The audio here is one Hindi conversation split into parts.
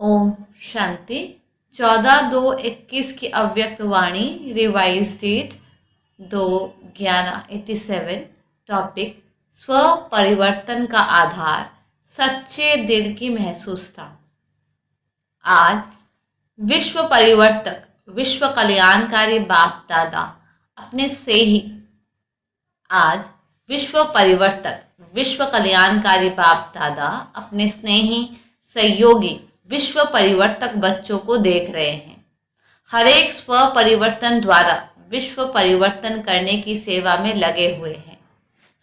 ओम शांति। 14/2/21 की अव्यक्त वाणी रिवाइज डेट 2/11/87। टॉपिक स्व परिवर्तन का आधार, सच्चे दिल की महसूसता। आज विश्व परिवर्तक, विश्व कल्याणकारी बाप दादा अपने से ही आज विश्व परिवर्तक, विश्व कल्याणकारी बाप दादा अपने स्नेही सहयोगी विश्व परिवर्तक बच्चों को देख रहे हैं। हर एक स्व परिवर्तन द्वारा विश्व परिवर्तन करने की सेवा में लगे हुए हैं।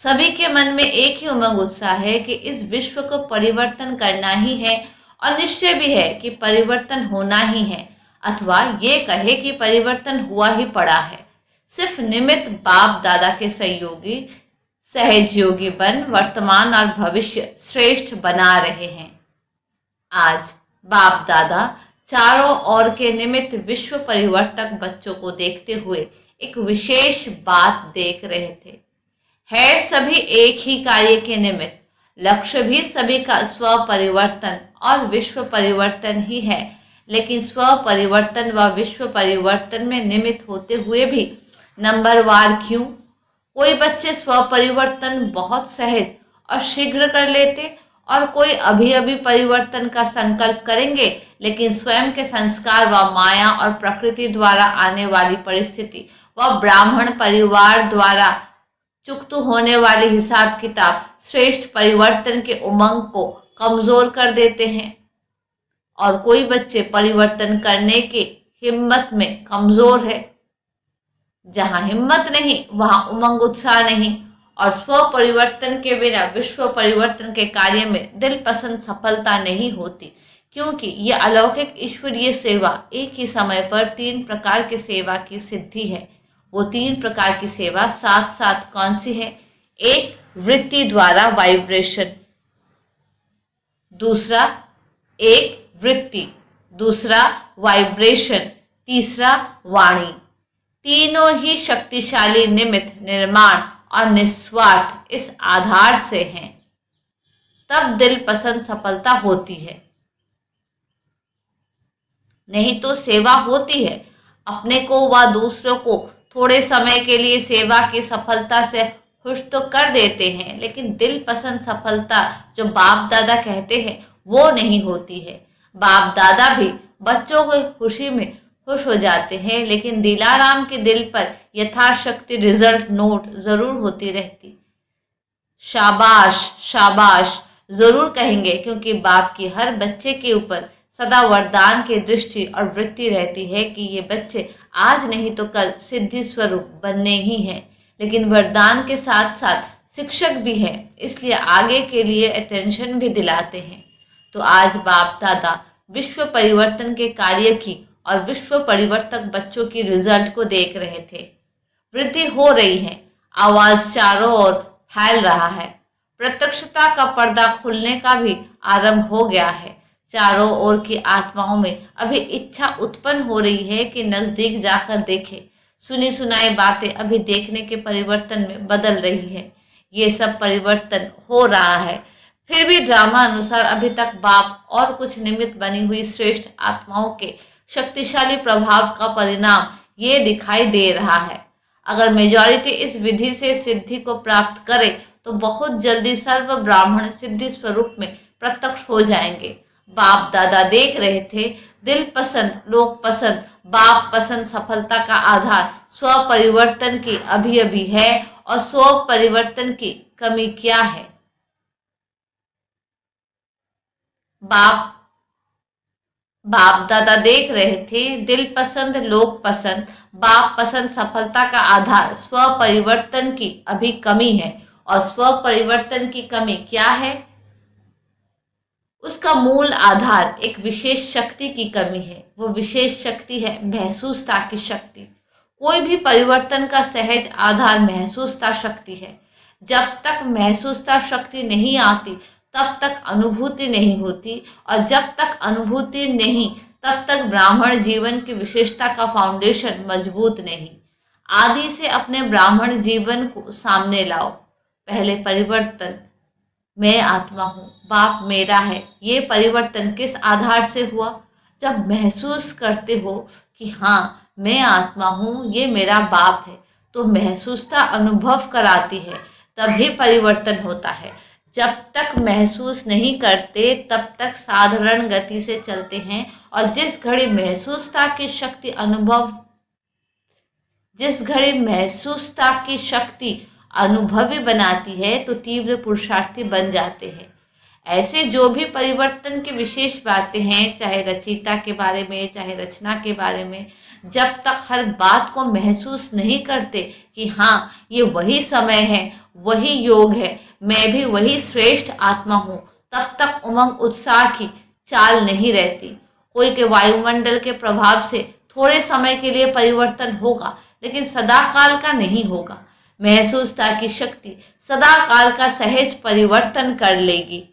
सभी के मन में एक ही उमंग उत्साह है कि इस विश्व को परिवर्तन करना ही है और निश्चय भी है कि परिवर्तन होना ही है, अथवा ये कहे कि परिवर्तन हुआ ही पड़ा है। सिर्फ निमित्त बाप दादा के सहयोगी सहयोगी बन वर्तमान और भविष्य श्रेष्ठ बना रहे हैं। आज बाप दादा चारों ओर के निमित्त विश्व परिवर्तक बच्चों को देखते हुए एक विशेष बात देख रहे थे। है सभी एक ही कार्य के निमित्त, लक्ष्य भी सभी का स्व परिवर्तन और विश्व परिवर्तन ही है। लेकिन स्व परिवर्तन व विश्व परिवर्तन में निमित्त होते हुए भी नंबरवार क्यों? कोई बच्चे स्व परिवर्तन बहुत सहज और शीघ्र कर लेते और कोई अभी अभी परिवर्तन का संकल्प करेंगे, लेकिन स्वयं के संस्कार व माया और प्रकृति द्वारा आने वाली परिस्थिति व ब्राह्मण परिवार द्वारा चुकतू होने वाले हिसाब किताब श्रेष्ठ परिवर्तन के उमंग को कमजोर कर देते हैं। और कोई बच्चे परिवर्तन करने की हिम्मत में कमजोर है। जहां हिम्मत नहीं वहां उमंग उत्साह नहीं, और स्व परिवर्तन के बिना विश्व परिवर्तन के कार्य में दिल पसंद सफलता नहीं होती, क्योंकि यह अलौकिक ईश्वरीय सेवा एक ही समय पर 3 प्रकार की सेवा की सिद्धि है। वो 3 प्रकार की सेवा साथ साथ कौन सी है? एक, वृत्ति द्वारा वाइब्रेशन, दूसरा एक वृत्ति, दूसरा वाइब्रेशन, तीसरा वाणी। तीनों ही शक्तिशाली निमित्त, निर्माण और निस्वार्थ इस आधार से हैं। तब दिल पसंद सफलता होती है। नहीं तो सेवा होती है, अपने को व दूसरों को थोड़े समय के लिए सेवा की सफलता से खुश तो कर देते हैं, लेकिन दिल पसंद सफलता जो बाप दादा कहते हैं वो नहीं होती है। बाप दादा भी बच्चों की खुशी में खुश हो जाते हैं, लेकिन दिलाराम के दिल पर यथाशक्ति रिजल्ट नोट जरूर होती रहती। शाबाश शाबाश जरूर कहेंगे, क्योंकि बाप की हर बच्चे के ऊपर सदा वरदान की दृष्टि और वृत्ति रहती है कि ये बच्चे आज नहीं तो कल सिद्धि स्वरूप बनने ही हैं। लेकिन वरदान के साथ साथ शिक्षक भी हैं, इसलिए आगे के लिए अटेंशन भी दिलाते हैं। तो आज बाप दादा विश्व परिवर्तन के कार्य की और विश्व परिवर्तक बच्चों की रिजल्ट को देख रहे थे। वृद्धि हो रही है, आवाज चारों ओर फैल रहा है, प्रत्यक्षता का पर्दा खुलने का भी आरंभ हो गया है। चारों ओर की आत्माओं में अभी इच्छा उत्पन्न हो रही है कि नजदीक जाकर देखे। सुनी सुनाई बातें अभी देखने के परिवर्तन में बदल रही है। ये सब परिवर्तन हो रहा है, फिर भी ड्रामा अनुसार अभी तक बाप और कुछ निमित्त बनी हुई श्रेष्ठ आत्माओं के शक्तिशाली प्रभाव का परिणाम ये दिखाई दे रहा है। अगर मेजॉरिटी इस विधि से सिद्धि को प्राप्त करे तो बहुत जल्दी सर्व ब्राह्मण सिद्धि स्वरूप में प्रत्यक्ष हो जाएंगे। बाप दादा देख रहे थे, दिल पसंद, लोक पसंद, बाप पसंद सफलता का आधार स्व परिवर्तन की अभी अभी है, और स्व परिवर्तन की कमी क्या है? बाप दादा देख रहे थे, दिल पसंद, लोक पसंद, बाप पसंद सफलता का आधार स्व परिवर्तन की अभी कमी है। और स्व परिवर्तन की कमी क्या है? उसका मूल आधार एक विशेष शक्ति की कमी है। वो विशेष शक्ति है महसूसता की शक्ति। कोई भी परिवर्तन का सहज आधार महसूसता शक्ति है। जब तक महसूसता शक्ति नहीं आती तब तक अनुभूति नहीं होती, और जब तक अनुभूति नहीं तब तक ब्राह्मण जीवन की विशेषता का फाउंडेशन मजबूत नहीं। आदि से अपने ब्राह्मण जीवन को सामने लाओ। पहले परिवर्तन, मैं आत्मा हूँ, बाप मेरा है, ये परिवर्तन किस आधार से हुआ? जब महसूस करते हो कि हाँ मैं आत्मा हूँ, ये मेरा बाप है, तो महसूसता अनुभव कराती है, तभी परिवर्तन होता है। जब तक महसूस नहीं करते तब तक साधारण गति से चलते हैं, और जिस घड़ी महसूसता की शक्ति अनुभवी बनाती है तो तीव्र पुरुषार्थी बन जाते हैं। ऐसे जो भी परिवर्तन की विशेष बातें हैं, चाहे रचयिता के बारे में चाहे रचना के बारे में, जब तक हर बात को महसूस नहीं करते कि हाँ ये वही समय है, वही योग है, मैं भी वही श्रेष्ठ आत्मा हूँ, तब तक उमंग उत्साह की चाल नहीं रहती। कोई के वायुमंडल के प्रभाव से थोड़े समय के लिए परिवर्तन होगा, लेकिन सदा काल का नहीं होगा। महसूसता की शक्ति सदा काल का सहज परिवर्तन कर लेगी।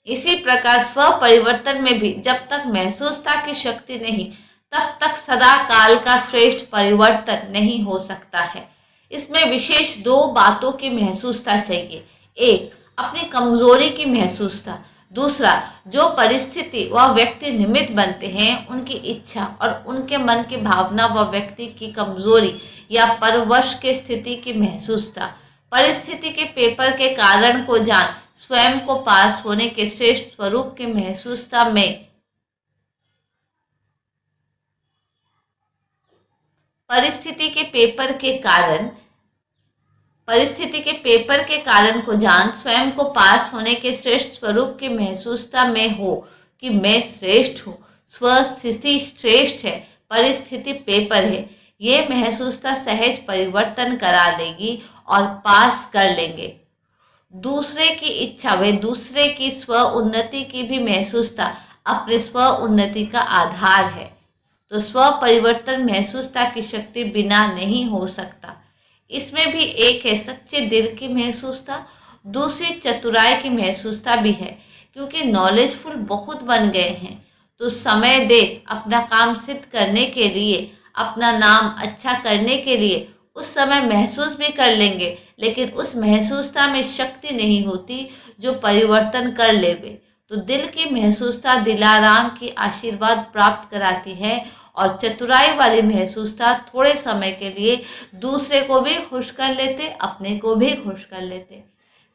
इसी प्रकार स्व परिवर्तन में भी जब तक महसूसता की शक्ति नहीं, तब तक सदा काल का श्रेष्ठ परिवर्तन नहीं हो सकता है। इसमें विशेष दो बातों की महसूसता चाहिए। एक, अपनी कमजोरी की महसूसता। दूसरा, जो परिस्थिति व व्यक्ति निमित्त बनते हैं उनकी इच्छा और उनके मन की भावना व व्यक्ति की कमजोरी या परवश के स्थिति की महसूसता। परिस्थिति के पेपर के कारण को जान स्वयं को पास होने के श्रेष्ठ स्वरूप की महसूसता में परिस्थिति के पेपर के कारण को जान स्वयं को पास होने के श्रेष्ठ स्वरूप की महसूसता में हो कि मैं श्रेष्ठ हूँ, स्वस्थिति श्रेष्ठ है, परिस्थिति पेपर है। ये महसूसता सहज परिवर्तन करा देगी और पास कर लेंगे। दूसरे की इच्छा व दूसरे की स्व उन्नति की भी महसूसता अपने स्व उन्नति का आधार है। तो स्व परिवर्तन महसूसता की शक्ति बिना नहीं हो सकता। इसमें भी एक है सच्चे दिल की महसूसता, दूसरी चतुराई की महसूसता भी है। क्योंकि नॉलेजफुल बहुत बन गए हैं तो समय देख अपना काम सिद्ध करने के लिए, अपना नाम अच्छा करने के लिए उस समय महसूस भी कर लेंगे, लेकिन उस महसूसता में शक्ति नहीं होती जो परिवर्तन कर लेवे। तो दिल की महसूसता दिलाराम की आशीर्वाद प्राप्त कराती है, और चतुराई वाली महसूसता थोड़े समय के लिए दूसरे को भी खुश कर लेते, अपने को भी खुश कर लेते।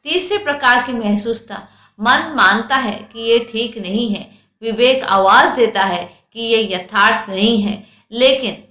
तीसरे प्रकार की महसूसता, मन मानता है कि ये ठीक नहीं है, विवेक आवाज देता है कि ये यथार्थ नहीं है, लेकिन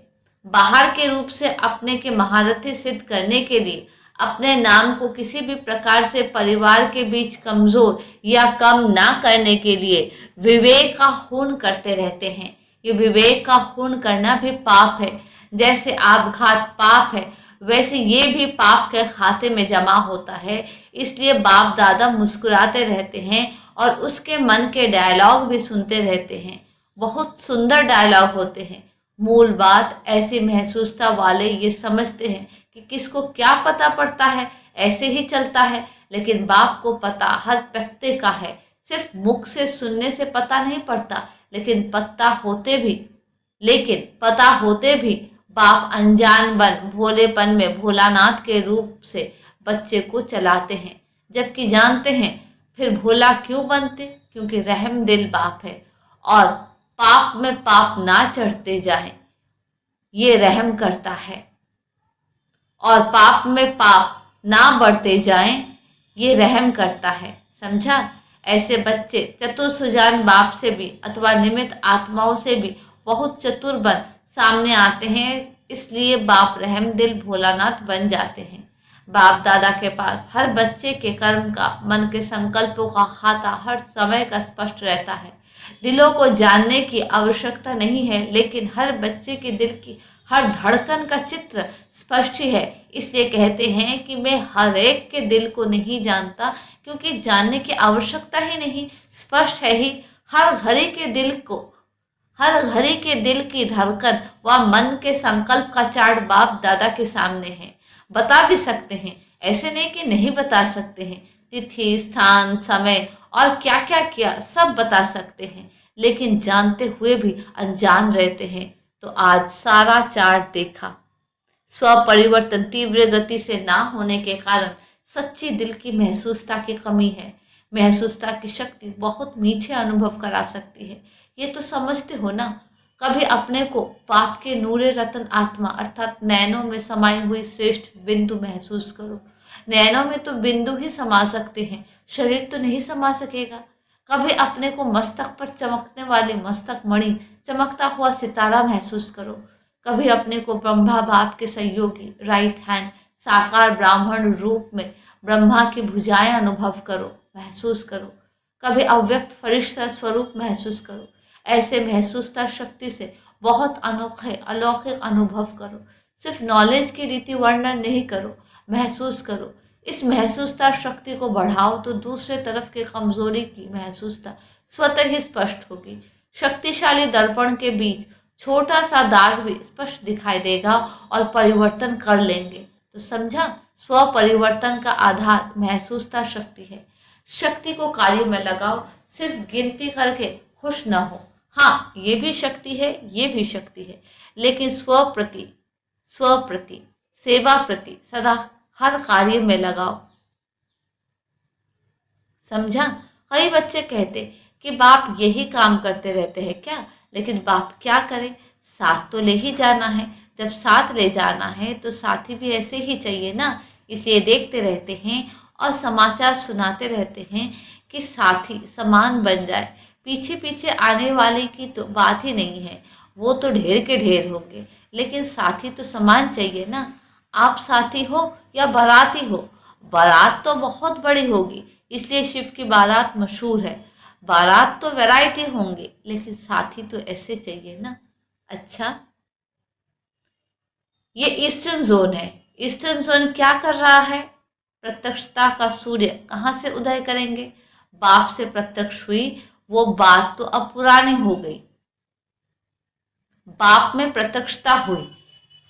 बाहर के रूप से अपने के महारथी सिद्ध करने के लिए, अपने नाम को किसी भी प्रकार से परिवार के बीच कमजोर या कम ना करने के लिए विवेक का खून करते रहते हैं। ये विवेक का खून करना भी पाप है। जैसे आपघात पाप है, वैसे ये भी पाप के खाते में जमा होता है। इसलिए बाप दादा मुस्कुराते रहते हैं और उसके मन के डायलॉग भी सुनते रहते हैं। बहुत सुंदर डायलॉग होते हैं। मूल बात, ऐसी महसूसता वाले ये समझते हैं कि किसको क्या पता पड़ता है, ऐसे ही चलता है, लेकिन बाप को पता हर पत्ते का है। सिर्फ मुख से सुनने से पता नहीं पड़ता, लेकिन पता होते भी बाप अनजान बन भोलेपन में भोलानाथ के रूप से बच्चे को चलाते हैं, जबकि जानते हैं फिर भोला क्यों बनते, क्योंकि रहम दिल बाप है। और पाप में पाप ना चढ़ते जाए ये रहम करता है, और पाप में पाप ना बढ़ते जाएं ये रहम करता है। समझा? ऐसे बच्चे चतुर सुजान बाप से भी अथवा निमित्त आत्माओं से भी बहुत चतुर बन सामने आते हैं, इसलिए बाप रहम दिल भोलानाथ बन जाते हैं। बाप दादा के पास हर बच्चे के कर्म का, मन के संकल्पों का खाता हर समय का स्पष्ट रहता है। दिलों को जानने की आवश्यकता नहीं है, लेकिन हर बच्चे के दिल की हर धड़कन का चित्र स्पष्ट ही है। इसलिए कहते हैं कि मैं हर एक के दिल को नहीं जानता, क्योंकि जानने की आवश्यकता ही नहीं, स्पष्ट है ही। हर घड़ी के दिल की धड़कन व मन के संकल्प का चार्ट बाप दादा के सामने है। बता भी सकते हैं, ऐसे नहीं कि नहीं बता सकते हैं। तिथि, स्थान, समय और क्या क्या किया सब बता सकते हैं, लेकिन जानते हुए भी अनजान रहते हैं। तो आज सारा चार्ट देखा। स्व परिवर्तन तीव्र गति से ना होने के कारण सच्ची दिल की महसूसता की कमी है। महसूसता की शक्ति बहुत मीठे अनुभव करा सकती है। ये तो समझते हो ना। कभी अपने को बाप के नूरे रतन आत्मा अर्थात नैनों में समाई हुई श्रेष्ठ बिंदु महसूस करो। नैनों में तो बिंदु ही समा सकते हैं, शरीर तो नहीं समा सकेगा। कभी अपने को मस्तक पर चमकने वाली मस्तक मणि, चमकता हुआ सितारा महसूस करो। कभी अपने को ब्रह्मा बाप के सहयोगी राइट हैंड साकार ब्राह्मण रूप में ब्रह्मा की भुजाएं अनुभव करो, महसूस करो। कभी अव्यक्त फरिश्ता स्वरूप महसूस करो। ऐसे महसूसता शक्ति से बहुत अनोखे अलौकिक अनुभव करो। सिर्फ नॉलेज की रीति वर्णन नहीं करो, महसूस करो। इस महसूसता शक्ति को बढ़ाओ तो दूसरे तरफ के कमजोरी की महसूसता स्वतः ही स्पष्ट होगी। शक्तिशाली दर्पण के बीच छोटा सा दाग भी स्पष्ट दिखाई देगा और परिवर्तन कर लेंगे। तो समझा, स्व परिवर्तन का आधार महसूसता शक्ति है। शक्ति को कार्य में लगाओ, सिर्फ गिनती करके खुश न हो। हाँ, ये भी शक्ति है, ये भी शक्ति है, लेकिन स्व प्रति सेवा प्रति सदा हर कार्य में लगाओ। समझा। कई बच्चे कहते कि बाप यही काम करते रहते हैं क्या, लेकिन बाप क्या करे, साथ तो ले ही जाना है। जब साथ ले जाना है तो साथी भी ऐसे ही चाहिए ना। इसलिए देखते रहते हैं और समाचार सुनाते रहते हैं कि साथी समान बन जाए। पीछे पीछे आने वाले की तो बात ही नहीं है, वो तो ढेर के ढेर होंगे, लेकिन साथी तो समान चाहिए ना। आप साथी हो या बाराती हो, बारात तो बहुत बड़ी होगी, इसलिए शिव की बारात मशहूर है। बारात तो वैरायटी होंगे, लेकिन साथी तो ऐसे चाहिए ना। अच्छा, ये ईस्टर्न जोन है। ईस्टर्न जोन क्या कर रहा है? प्रत्यक्षता का सूर्य कहाँ से उदय करेंगे? बाप से प्रत्यक्ष हुई वो बात तो अब पुरानी हो गई। बाप में प्रत्यक्षता हुई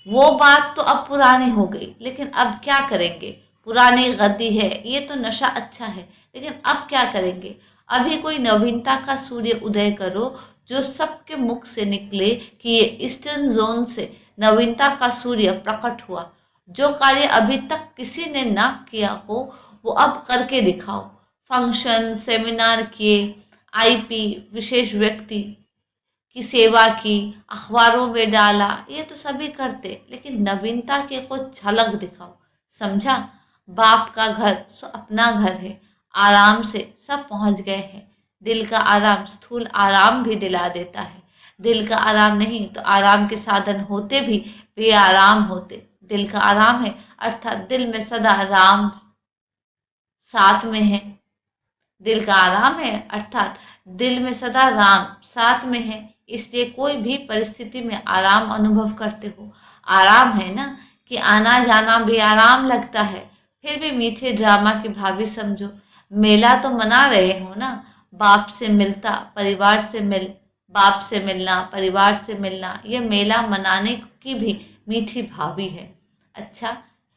वो बात तो अब पुरानी हो गई, लेकिन अब क्या करेंगे? पुरानी गद्दी है, ये तो नशा अच्छा है, लेकिन अब क्या करेंगे? अभी कोई नवीनता का सूर्य उदय करो जो सबके मुख से निकले कि ये ईस्टर्न जोन से नवीनता का सूर्य प्रकट हुआ। जो कार्य अभी तक किसी ने ना किया हो वो अब करके दिखाओ। फंक्शन सेमिनार किए, आईपी विशेष व्यक्ति की सेवा की, अखबारों में डाला, ये तो सभी करते, लेकिन नवीनता के कुछ झलक दिखाओ। समझा। बाप का घर सो अपना घर है, आराम से सब पहुंच गए हैं। दिल का आराम स्थूल आराम भी दिला देता है। दिल का आराम नहीं तो आराम के साधन होते भी बेआराम होते। दिल का आराम है अर्थात दिल में सदा राम साथ में है। दिल का आराम है अर्थात दिल में सदा राम साथ में है, इसलिए कोई भी परिस्थिति में आराम अनुभव करते हो। आराम है ना कि आना जाना बेआराम लगता है, फिर भी मीठे ड्रामा की भाभी समझो। मेला तो मना रहे हो ना। बाप से मिलता परिवार से बाप से मिलना परिवार से मिलना, यह मेला मनाने की भी मीठी भाभी है। अच्छा,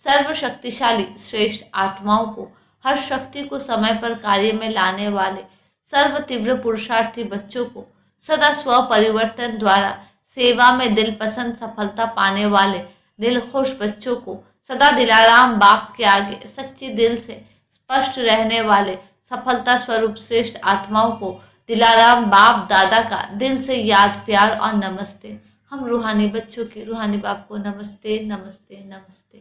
सर्वशक्तिशाली श्रेष्ठ आत्माओं को, हर शक्ति को समय पर कार्य में लाने वाले सर्व तीव्र पुरुषार्थी बच्चों को, सदा स्व परिवर्तन द्वारा सेवा में दिल पसंद सफलता पाने वाले दिल खुश बच्चों को, सदा दिलाराम बाप के आगे सच्चे दिल से स्पष्ट रहने वाले सफलता स्वरूप श्रेष्ठ आत्माओं को दिलाराम बाप दादा का दिल से याद प्यार और नमस्ते। हम रूहानी बच्चों के रूहानी बाप को नमस्ते नमस्ते नमस्ते।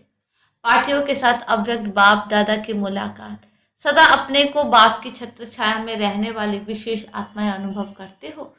पार्टियों के साथ अव्यक्त बाप दादा की मुलाकात। सदा अपने को बाप की छत्र छाया में रहने वाली विशेष आत्माएं अनुभव करते हो।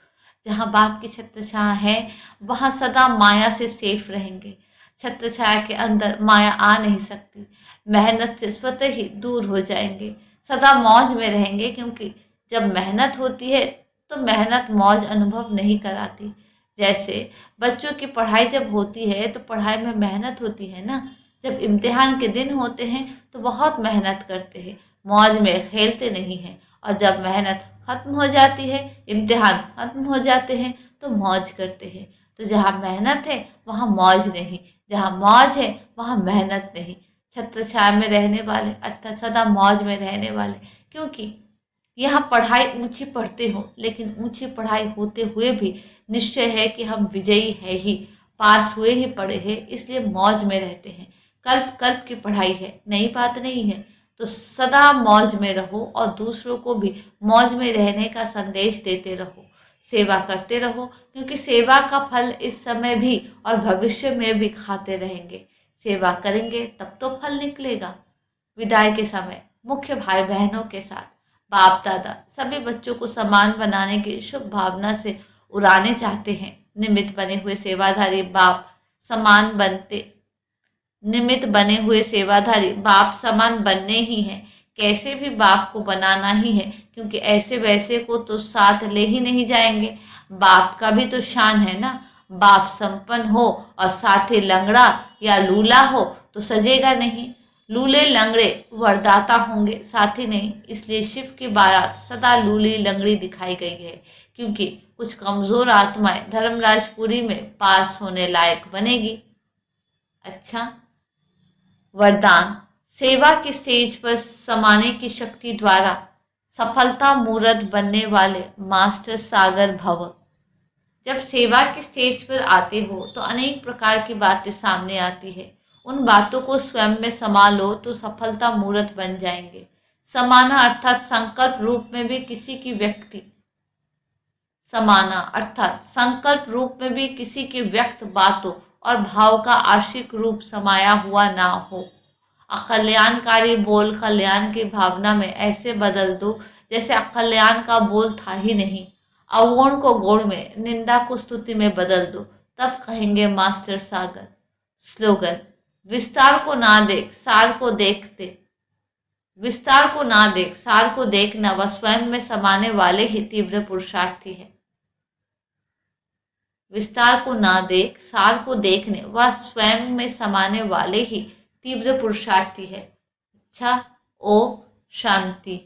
जहाँ बाप की छत्र छाया है वहाँ सदा माया से सेफ रहेंगे। छत्र छाया के अंदर माया आ नहीं सकती। मेहनत से स्वतः ही दूर हो जाएंगे। सदा मौज में रहेंगे, क्योंकि जब मेहनत होती है तो मेहनत मौज अनुभव नहीं कराती। जैसे बच्चों की पढ़ाई जब होती है तो पढ़ाई में मेहनत होती है ना। जब इम्तिहान के दिन होते हैं तो बहुत मेहनत करते हैं, मौज में खेलते नहीं हैं। और जब मेहनत खत्म हो जाती है, इम्तिहान खत्म हो जाते हैं, तो मौज करते हैं। तो जहाँ मेहनत है वहाँ मौज नहीं, जहाँ मौज है वहाँ मेहनत नहीं। छत्र छाया में रहने वाले अर्थात सदा मौज में रहने वाले, क्योंकि यहाँ पढ़ाई ऊंची पढ़ते हो, लेकिन ऊंची पढ़ाई होते हुए भी निश्चय है कि हम विजयी है ही, पास हुए ही पड़े हैं, इसलिए मौज में रहते हैं। कल्प कल्प की पढ़ाई है, नई बात नहीं है। तो सदा मौज में रहो और दूसरों को भी मौज में रहने का संदेश देते रहो, सेवा करते रहो, क्योंकि सेवा का फल इस समय भी और भविष्य में भी खाते रहेंगे। सेवा करेंगे तब तो फल निकलेगा। विदाई के समय मुख्य भाई बहनों के साथ बाप दादा सभी बच्चों को समान बनाने की शुभ भावना से उड़ाने चाहते हैं। निमित्त बने हुए सेवाधारी बाप समान बनते निमित्त बने हुए सेवाधारी बाप समान बनने ही हैं। कैसे भी बाप को बनाना ही है, क्योंकि ऐसे वैसे को तो साथ ले ही नहीं जाएंगे। बाप का भी तो शान है ना। बाप संपन्न हो और साथ ही लंगड़ा या लूला हो तो सजेगा नहीं। लूले लंगड़े वरदाता होंगे, साथी नहीं। इसलिए शिव की बारात सदा लूली लंगड़ी दिखाई गई है, क्योंकि कुछ कमजोर आत्माएं धर्मराजपुरी में पास होने लायक बनेगी। अच्छा, वरदान। सेवा की स्टेज पर समाने की शक्ति द्वारा सफलता मूर्त बनने वाले मास्टर सागर भव। जब सेवा की स्टेज पर आते हो तो अनेक प्रकार की बातें सामने आती है। उन बातों को स्वयं में समा लो तो सफलता मूर्त बन जाएंगे। समाना अर्थात संकल्प रूप में भी किसी की व्यक्ति समाना अर्थात संकल्प रूप में भी किसी के व्यक्त बातों और भाव का आशिक रूप समाया हुआ ना हो। अकल्याणकारी बोल कल्याण की भावना में ऐसे बदल दो जैसे अकल्याण का बोल था ही नहीं। अवगुण को गुण में, निंदा को स्तुति में बदल दो, तब कहेंगे मास्टर सागर। स्लोगन। विस्तार को ना देख सार को देखते विस्तार को ना देख सार को देखना वह स्वयं में समाने वाले ही तीव्र पुरुषार्थी है। विस्तार को ना देख सार को देखने वह स्वयं में समाने वाले ही तीव्र पुरुषार्थी है। अच्छा, ओम शांति।